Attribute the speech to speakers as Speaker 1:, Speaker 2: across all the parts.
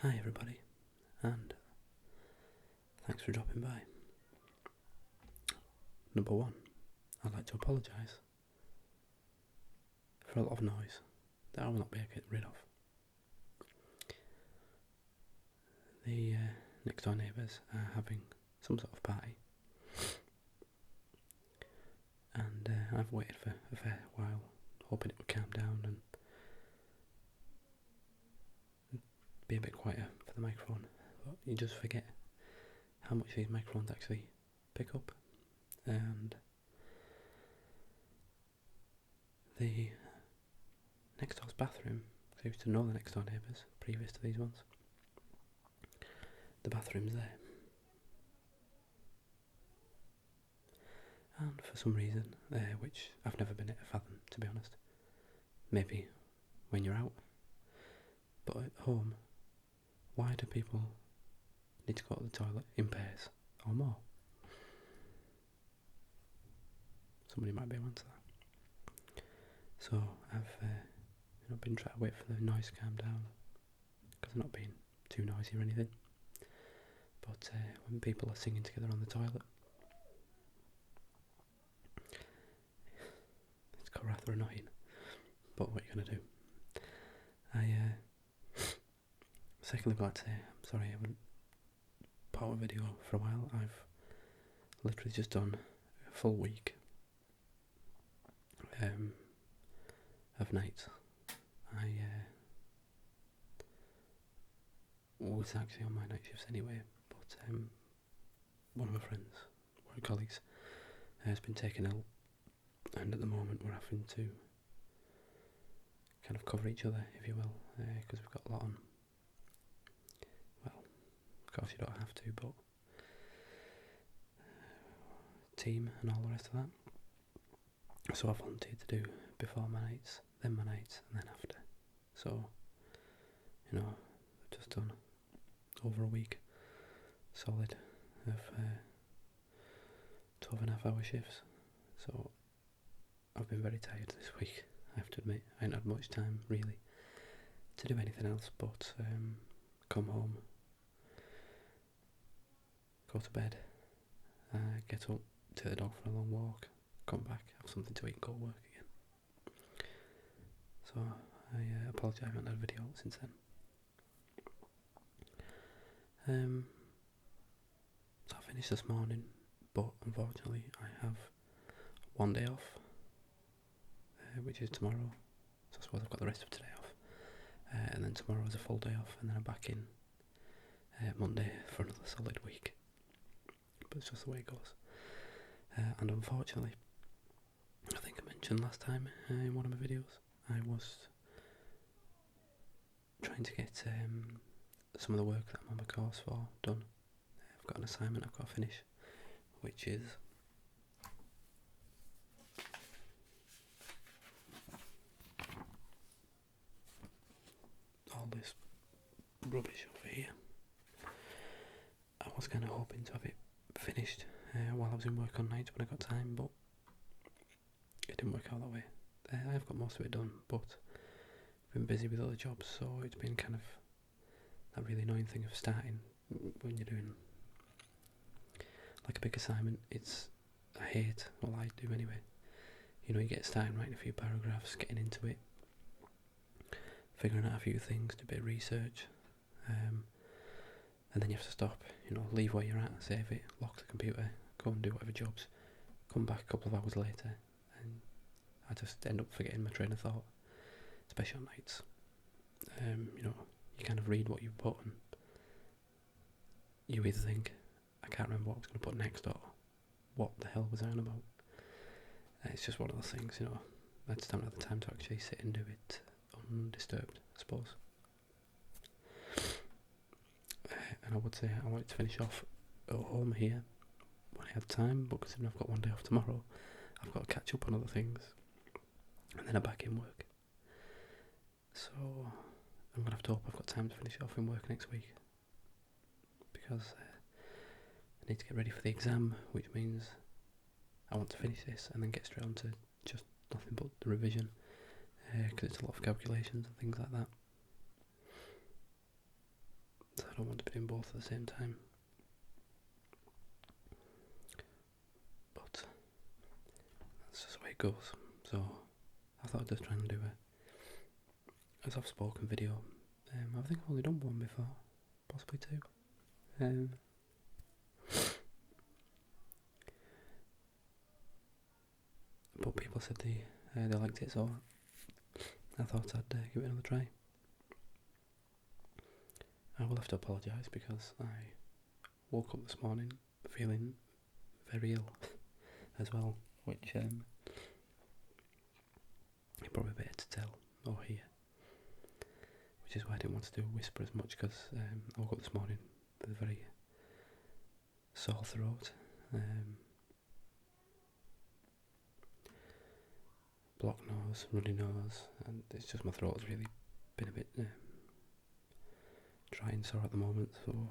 Speaker 1: Hi everybody, and thanks for dropping by. Number one, I'd like to apologise for a lot of noise that I will not be able to get rid of. The next door neighbours are having some sort of party, and I've waited for a fair while, hoping it would calm down and be a bit quieter for the microphone, but you just forget how much these microphones actually pick up. And the next door's bathroom, because I used to know the next door neighbours previous to these ones, the bathroom's there, and for some reason, which I've never been able to fathom, to be honest, maybe when you're out, but at home, why do people need to go to the toilet in pairs or more? Somebody might be able to answer that. So I've been trying to wait for the noise to calm down, because I'm not being too noisy or anything. But when people are singing together on the toilet, it's got rather annoying. But what are you going to do? Secondly, I'd like to say I'm sorry I haven't put out a video for a while. I've literally just done a full week of nights. I was actually on my night shifts anyway, but one of my friends, work colleagues, has been taken ill, and at the moment we're having to kind of cover each other, if you will, because we've got a lot on. Well, of course you don't have to, but team and all the rest of that. So I've wanted to do before my nights, then my nights, and then after. So, I've just done over a week solid of 12.5 hour shifts. So I've been very tired this week, I have to admit. I ain't had much time really to do anything else but come home, go to bed, get up, take the dog for a long walk, come back, have something to eat and go to work again. So I apologise I haven't had a video since then. So I finished this morning, but unfortunately I have one day off, which is tomorrow, so I suppose I've got the rest of today off, and then tomorrow is a full day off, and then I'm back in Monday for another solid week. But it's just the way it goes. And unfortunately, I think I mentioned last time in one of my videos, I was trying to get some of the work that I'm on my course for done. I've got an assignment I've got to finish, which is all this rubbish over here. I was kind of hoping to have it finished while I was in work on nights when I got time, but it didn't work out that way. I've got most of it done, but I've been busy with other jobs, so it's been kind of that really annoying thing of starting when you're doing like a big assignment. I hate, well I do anyway, you get started writing a few paragraphs, getting into it, figuring out a few things, do a bit of research, and then you have to stop, leave where you're at, save it, lock the computer, go and do whatever jobs, come back a couple of hours later, and I just end up forgetting my train of thought, especially on nights. You kind of read what you put and you either think, I can't remember what I was going to put next, or what the hell was I on about. It's just one of those things, I just don't have the time to actually sit and do it undisturbed, I suppose. And I would say I wanted to finish off at home here when I had time, but considering I've got one day off tomorrow, I've got to catch up on other things, and then I'm back in work. So I'm going to have to hope I've got time to finish off in work next week, because I need to get ready for the exam, which means I want to finish this and then get straight on to just nothing but the revision, because it's a lot of calculations and things like that. don't want to be doing both at the same time. But that's just the way it goes. So I thought I'd just try and do a soft-spoken video. I think I've only done one before, possibly two. But people said they liked it, so I thought I'd give it another try. I will have to apologise because I woke up this morning feeling very ill as well, which you're probably better to tell or hear, which is why I didn't want to do a whisper as much, because I woke up this morning with a very sore throat, blocked nose, runny nose, and it's just my throat's really been a bit dry and sore at the moment, so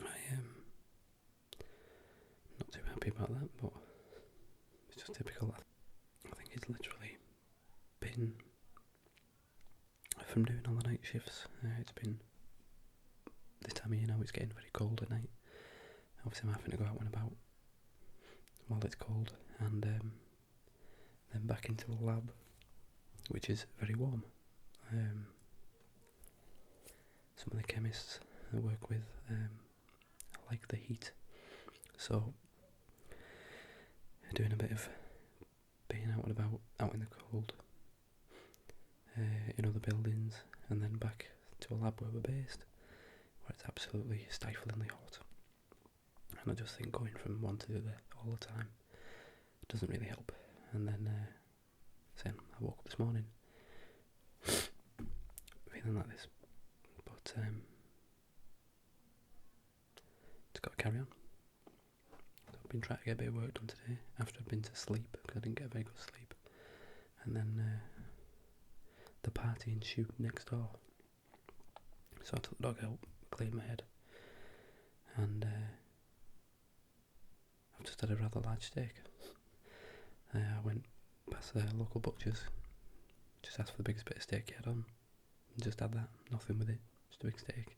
Speaker 1: I am not too happy about that, but it's just typical. I think it's literally been, from doing all the night shifts, it's been this time of year now, it's getting very cold at night. Obviously I'm having to go out and about while it's cold, and then back into the lab, which is very warm. Some of the chemists I work with like the heat, so doing a bit of being out and about, out in the cold, in other buildings, and then back to a lab where we're based, where it's absolutely stiflingly hot. And I just think going from one to the other all the time doesn't really help. And then I woke up this morning feeling like this, but just got to carry on. So I've been trying to get a bit of work done today after I've been to sleep, because I didn't get a very good sleep. And then the party ensued next door, so I took the dog out, cleared my head, and I've just had a rather large steak. I went past the local butcher's, just asked for the biggest bit of steak you had on, and just had that, nothing with it, just a big steak.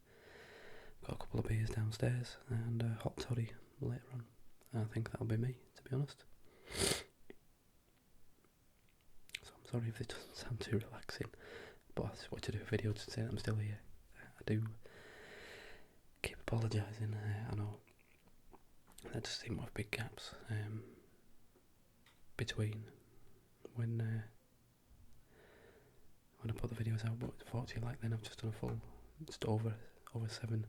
Speaker 1: Got a couple of beers downstairs, and a hot toddy later on. I think that'll be me, to be honest. So I'm sorry if this doesn't sound too relaxing, but I just wanted to do a video to say that I'm still here. I do keep apologising, I know there just seem to have big gaps between when I put the videos out, but fortunately, like then I've just done a full, just over seven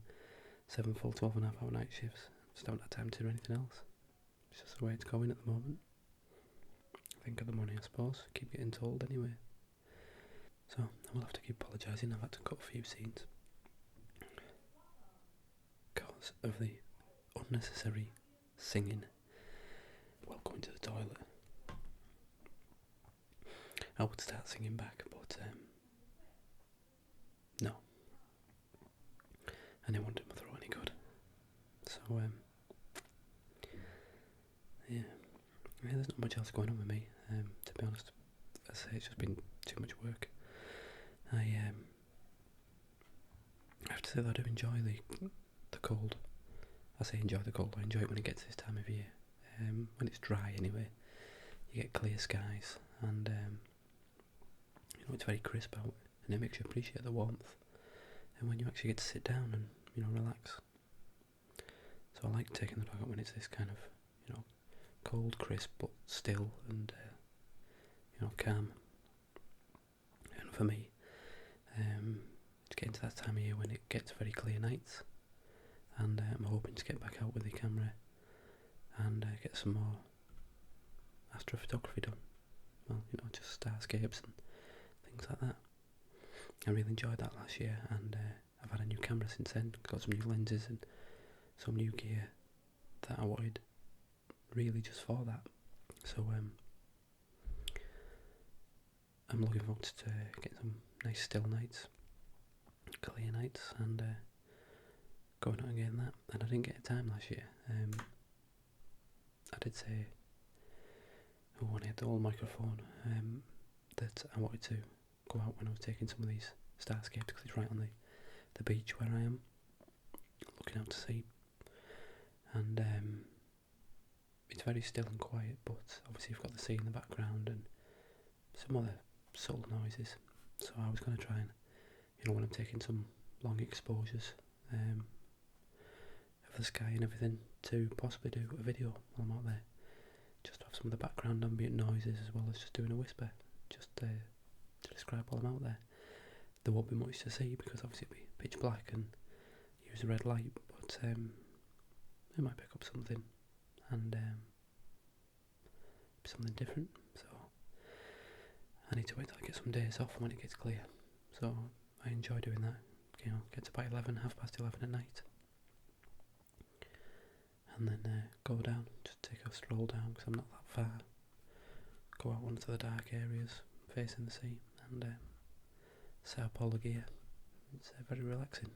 Speaker 1: full 12.5 hour night shifts. Just haven't had time to do anything else. It's just the way it's going at the moment. I think of the money, I suppose. Keep getting told anyway. So I will have to keep apologising. I've had to cut a few scenes because of the unnecessary singing while going to the toilet. I would start singing back, but no. And it won't do my throat any good. So yeah, there's not much else going on with me, to be honest. I say it's just been too much work. I have to say that I do enjoy the cold. I say enjoy the cold, I enjoy it when it gets this time of year. When it's dry anyway, you get clear skies, and it's very crisp out, and it makes you appreciate the warmth. And when you actually get to sit down and relax. So I like taking the dog out when it's this kind of cold, crisp, but still and calm. And for me, it's getting to that time of year when it gets very clear nights, and I'm hoping to get back out with the camera and get some more astrophotography done. Well, just starscapes and things like that. I really enjoyed that last year, and I've had a new camera since then. Got some new lenses and some new gear that I wanted really just for that. So I'm looking forward to getting some nice still nights, clear nights, and going out and getting that. And I didn't get time last year. I did say when I had the old microphone that I wanted to go out when I was taking some of these starscapes, because it's right on the beach where I am, looking out to sea, and it's very still and quiet, but obviously you've got the sea in the background and some other subtle noises. So I was going to try and, when I'm taking some long exposures of the sky and everything, to possibly do a video while I'm out there, just to have some of the background ambient noises as well as just doing a whisper, just to describe while I'm out there. There won't be much to see because obviously it'll be pitch black and use a red light, but it might pick up something and something different. So I need to wait till I get some days off when it gets clear. So I enjoy doing that. Get to about 11, 11:30 at night, and then go down, just take a stroll down because I'm not that far. Go out onto the dark areas facing the sea and set up all the gear. It's very relaxing,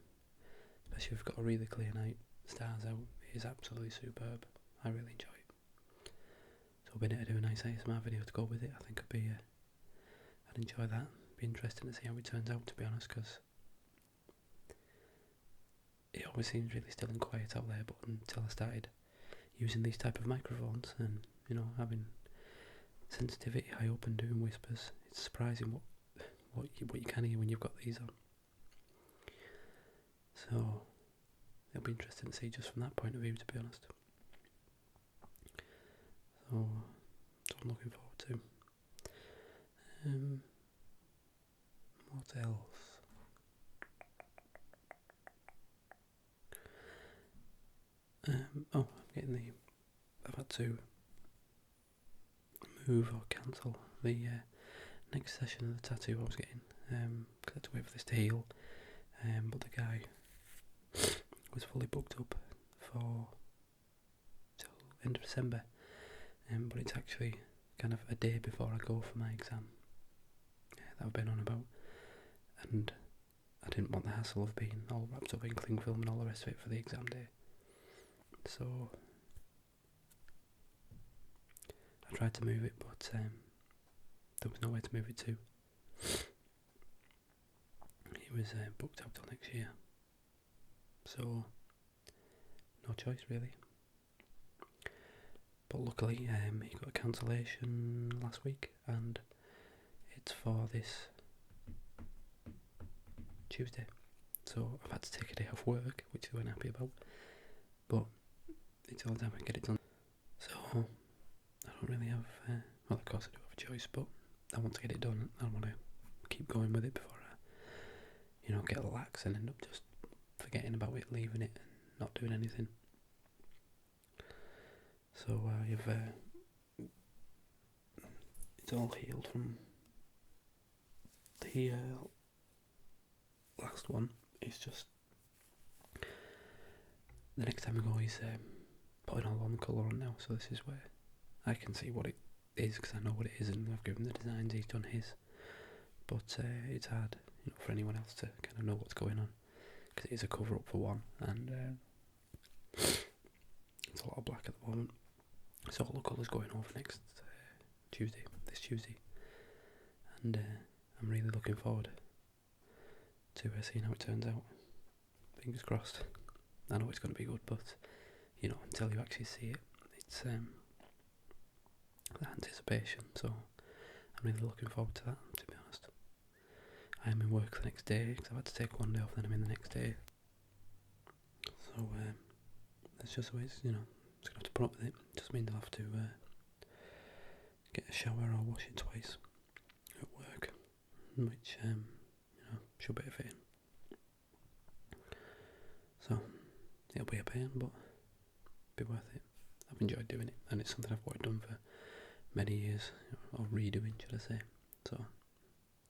Speaker 1: especially if you've got a really clear night. Stars out, it is absolutely superb. I really enjoy it. So being able to do a nice ASMR video to go with it, I think I'd enjoy that. Be interesting to see how it turns out, to be honest, because it always seems really still and quiet out there, but until I started using these type of microphones and having sensitivity high up and doing whispers, it's surprising what you can hear when you've got these on. So it'll be interesting to see just from that point of view, to be honest. So that's what I'm looking forward to. What else? I've had to move or cancel the next session of the tattoo I was getting, because I had to wait for this to heal, but the guy was fully booked up for till end of December, but it's actually kind of a day before I go for my exam that I've been on about, and I didn't want the hassle of being all wrapped up in cling film and all the rest of it for the exam day. So I tried to move it, but there was nowhere to move it to. It was booked out till next year, so no choice really. But luckily he got a cancellation last week, and it's for this Tuesday, so I've had to take a day off work, which I wasn't happy about, but it's all time I get it done. So I don't really have, well, of course I do have a choice, but I want to get it done. I want to keep going with it before I, get lax and end up just forgetting about it, leaving it, and not doing anything. So it's all healed from the last one. It's just the next time I go, he's putting all on colour on now, so this is where I can see what it is, because I know what it is, and I've given the designs, he's done his, but it's hard for anyone else to kind of know what's going on, because it is a cover up for one, and it's a lot of black at the moment, so all the colours going over next this Tuesday, and I'm really looking forward to seeing how it turns out. Fingers crossed. I know it's going to be good, but until you actually see it, it's the anticipation. So I'm really looking forward to that, to be honest. I am in work the next day because I've had to take one day off, then I'm in the next day. So that's just the way it's, just going to have to put up with it. Just means I'll have to get a shower or wash it twice at work, which should be fitting. So it'll be a pain, but be worth it. I've enjoyed doing it, and it's something I've worked on for many years, or redoing, should I say. So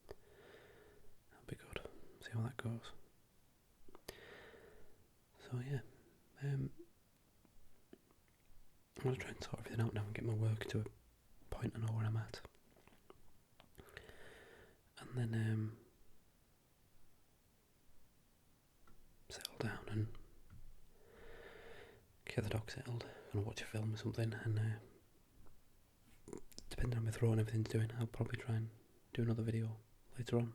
Speaker 1: that'll be good. See how that goes. So yeah, I'm going to try and sort everything out now and get my work to a point I know where I'm at, and then settle down and get the dog settled and watch a film or something, and depending on my throat and everything's doing, I'll probably try and do another video later on.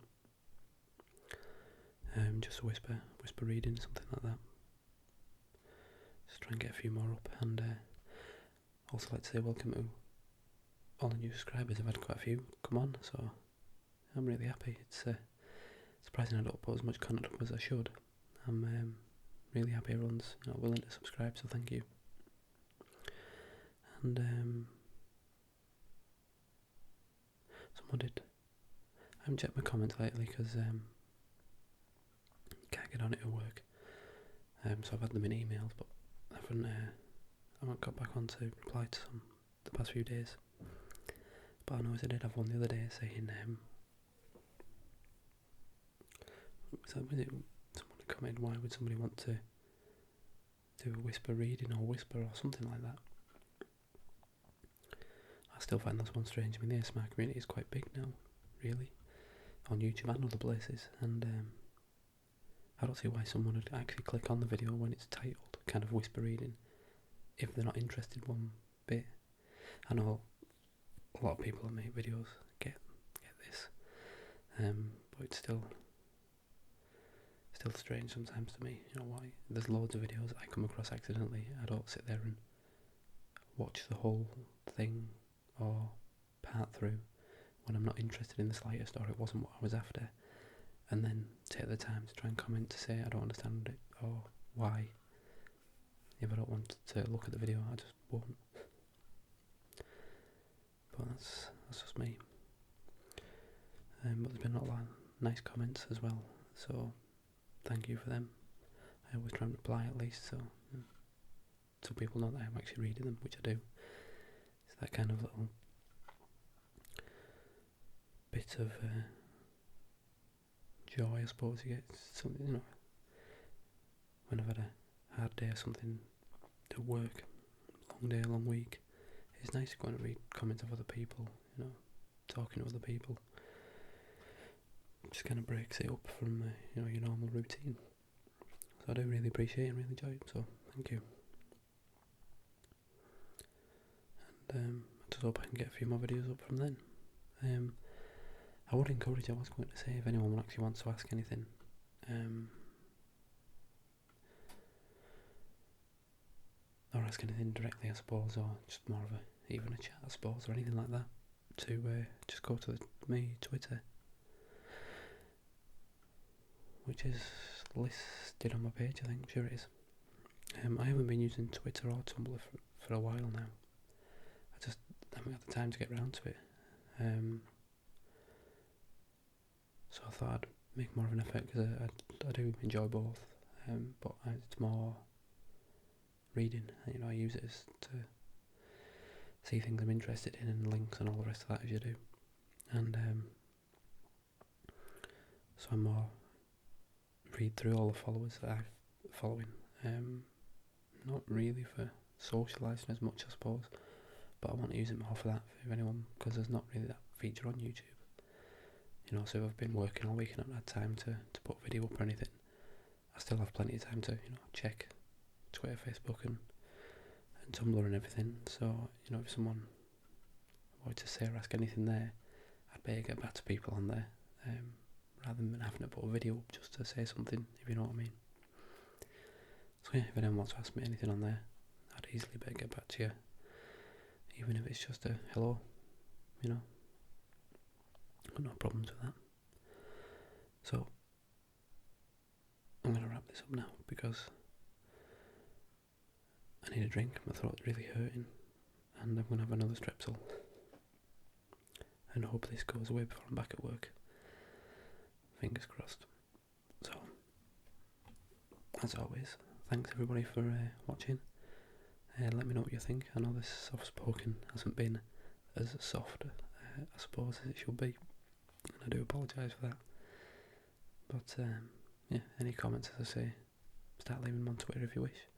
Speaker 1: just a whisper reading, something like that. Just try and get a few more up, and also like to say welcome to all the new subscribers. I've had quite a few come on, so I'm really happy. It's surprising I don't put as much content up as I should. I'm really happy everyone's willing to subscribe, so thank you. And someone did. I haven't checked my comments lately because can't get on it at work. So I've had them in emails, but I haven't got back on to reply to some the past few days. But I know I did have one the other day saying someone commented, why would somebody want to do a whisper reading or whisper or something like that? I still find this one strange. I mean, the ASMR community is quite big now, really, on YouTube and other places, and I don't see why someone would actually click on the video when it's titled kind of whisper reading if they're not interested one bit. I know a lot of people that make videos get this, but it's still strange sometimes to me. Why? There's loads of videos I come across accidentally. I don't sit there and watch the whole thing or part through when I'm not interested in the slightest, or it wasn't what I was after, and then take the time to try and comment to say I don't understand it or why. If I don't want to look at the video, I just won't. But that's just me. But there's been a lot of nice comments as well, so thank you for them. I always try and reply at least, so people know that I'm actually reading them, which I do. It's that kind of little bit of joy, I suppose, you get. Something, when I've had a hard day or something at work, long day, long week, it's nice to go and read comments of other people, talking to other people. It just kind of breaks it up from your normal routine. So I do really appreciate it and really enjoy it, so thank you. And I just hope I can get a few more videos up from then. I would encourage, I was going to say, if anyone actually wants to ask anything, or ask anything directly, I suppose, or just more of even a chat, I suppose, or anything like that, to just go to me Twitter, which is listed on my page, I think. I'm sure it is. I haven't been using Twitter or Tumblr for a while now. I just haven't got the time to get round to it. So I thought I'd make more of an effort, because I do enjoy both, but it's more reading. I use it to see things I'm interested in and links and all the rest of that, as you do. And so I more read through all the followers that I'm following. Not really for socialising as much, I suppose, but I want to use it more for that, if anyone, because there's not really that feature on YouTube. So if I've been working all week and I haven't had time to put video up or anything, I still have plenty of time to check Twitter, Facebook and Tumblr and everything. So if someone wanted to say or ask anything there, I'd better get back to people on there, rather than having to put a video up just to say something, if you know what I mean. So yeah, if anyone wants to ask me anything on there, I'd easily better get back to you, even if it's just a hello. Got no problems with that. So I'm going to wrap this up now, because I need a drink. My throat's really hurting, and I'm going to have another strepsil, and I hope this goes away before I'm back at work. Fingers crossed. So, as always, thanks everybody for watching. Let me know what you think. I know this soft-spoken hasn't been as soft, I suppose, as it should be, and I do apologise for that. But yeah, any comments, as I say, start leaving them on Twitter if you wish.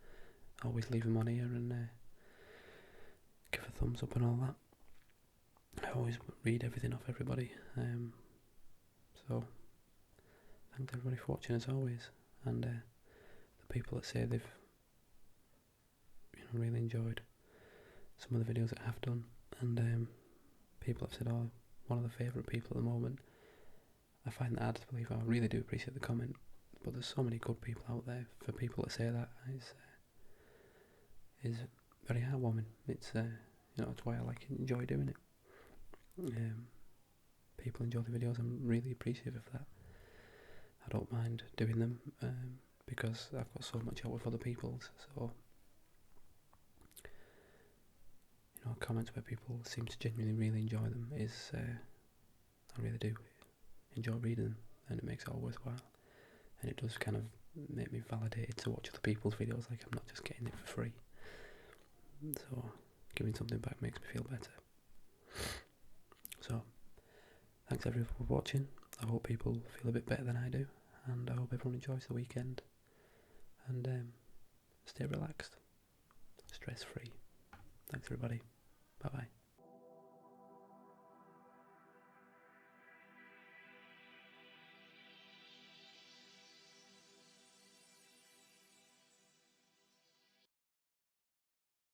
Speaker 1: Always leave them on here, and give a thumbs up and all that. I always read everything off everybody. So thanks everybody for watching, as always, and the people that say they've really enjoyed some of the videos that I have done, and people have said, one of the favourite people at the moment. I find that hard to believe. I really do appreciate the comment. but there's so many good people out there. For people to say that is very heartwarming. It's that's why I enjoy doing it. People enjoy the videos. I'm really appreciative of that. I don't mind doing them because I've got so much out with other people's. So comments where people seem to genuinely really enjoy them is I really do enjoy reading them, and it makes it all worthwhile. And it does kind of make me validated to watch other people's videos. Like I'm not just getting it for free. So giving something back makes me feel better. So thanks everyone for watching. I hope people feel a bit better than I do, and I hope everyone enjoys the weekend and stay relaxed, stress free. Thanks everybody. Bye bye.